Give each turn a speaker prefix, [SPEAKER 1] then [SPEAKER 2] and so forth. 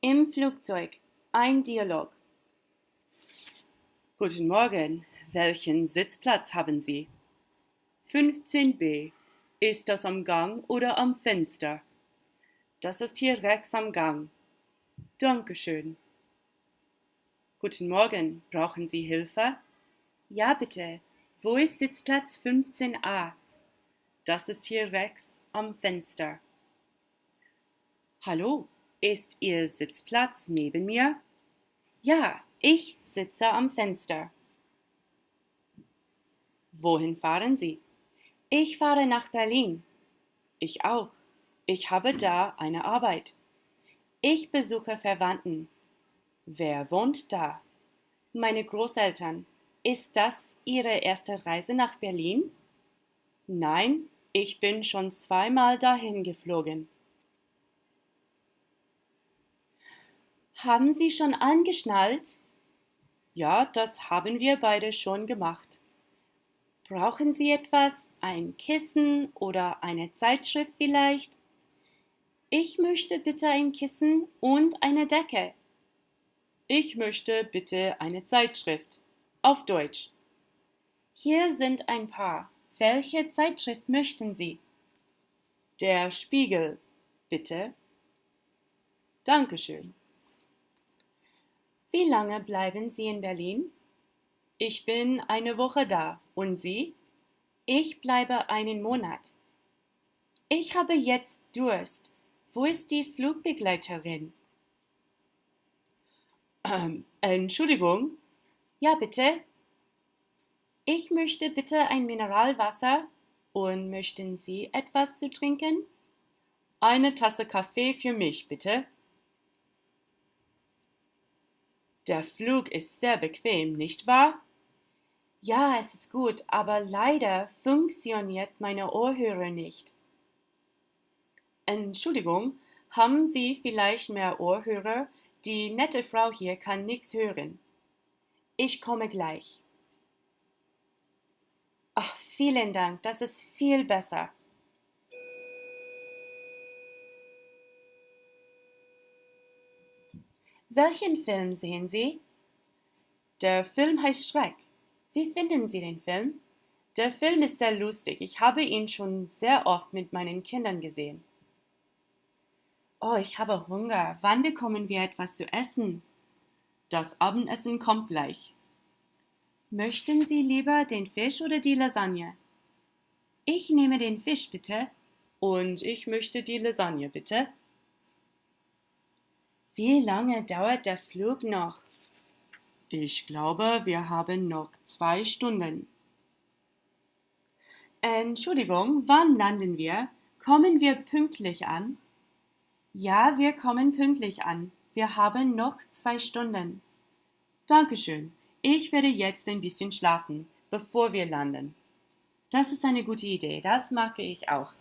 [SPEAKER 1] Im Flugzeug. Ein Dialog.
[SPEAKER 2] Guten Morgen. Welchen Sitzplatz haben Sie? 15b. Ist das am Gang oder am Fenster? Das ist hier rechts am Gang. Dankeschön. Guten Morgen. Brauchen Sie Hilfe?
[SPEAKER 1] Ja, bitte. Wo ist Sitzplatz 15a?
[SPEAKER 2] Das ist hier rechts am Fenster. Hallo. Ist Ihr Sitzplatz neben mir?
[SPEAKER 1] Ja, ich sitze am Fenster.
[SPEAKER 2] Wohin fahren Sie?
[SPEAKER 1] Ich fahre nach Berlin.
[SPEAKER 2] Ich auch. Ich habe da eine Arbeit.
[SPEAKER 1] Ich besuche Verwandten.
[SPEAKER 2] Wer wohnt da?
[SPEAKER 1] Meine Großeltern. Ist das Ihre erste Reise nach Berlin?
[SPEAKER 2] Nein, ich bin schon zweimal dahin geflogen.
[SPEAKER 1] Haben Sie schon angeschnallt?
[SPEAKER 2] Ja, das haben wir beide schon gemacht.
[SPEAKER 1] Brauchen Sie etwas? Ein Kissen oder eine Zeitschrift vielleicht? Ich möchte bitte ein Kissen und eine Decke.
[SPEAKER 2] Ich möchte bitte eine Zeitschrift. Auf Deutsch.
[SPEAKER 1] Hier sind ein paar. Welche Zeitschrift möchten Sie?
[SPEAKER 2] Der Spiegel, bitte. Dankeschön.
[SPEAKER 1] Wie lange bleiben Sie in Berlin?
[SPEAKER 2] Ich bin eine Woche da. Und Sie?
[SPEAKER 1] Ich bleibe einen Monat. Ich habe jetzt Durst. Wo ist die Flugbegleiterin?
[SPEAKER 2] Entschuldigung.
[SPEAKER 1] Ja, bitte. Ich möchte bitte ein Mineralwasser. Und möchten Sie etwas zu trinken?
[SPEAKER 2] Eine Tasse Kaffee für mich, bitte. Der Flug ist sehr bequem, nicht wahr?
[SPEAKER 1] Ja, es ist gut, aber leider funktioniert meine Ohrhörer nicht.
[SPEAKER 2] Entschuldigung, haben Sie vielleicht mehr Ohrhörer? Die nette Frau hier kann nichts hören.
[SPEAKER 1] Ich komme gleich. Ach, vielen Dank, das ist viel besser. Welchen Film sehen Sie?
[SPEAKER 2] Der Film heißt Schreck.
[SPEAKER 1] Wie finden Sie den Film?
[SPEAKER 2] Der Film ist sehr lustig. Ich habe ihn schon sehr oft mit meinen Kindern gesehen.
[SPEAKER 1] Oh, ich habe Hunger. Wann bekommen wir etwas zu essen?
[SPEAKER 2] Das Abendessen kommt gleich.
[SPEAKER 1] Möchten Sie lieber den Fisch oder die Lasagne? Ich nehme den Fisch, bitte.
[SPEAKER 2] Und ich möchte die Lasagne, bitte.
[SPEAKER 1] Wie lange dauert der Flug noch?
[SPEAKER 2] Ich glaube, wir haben noch 2 Stunden.
[SPEAKER 1] Entschuldigung, wann landen wir? Kommen wir pünktlich an? Ja, wir kommen pünktlich an. Wir haben noch 2 Stunden.
[SPEAKER 2] Dankeschön. Ich werde jetzt ein bisschen schlafen, bevor wir landen.
[SPEAKER 1] Das ist eine gute Idee. Das mag ich auch.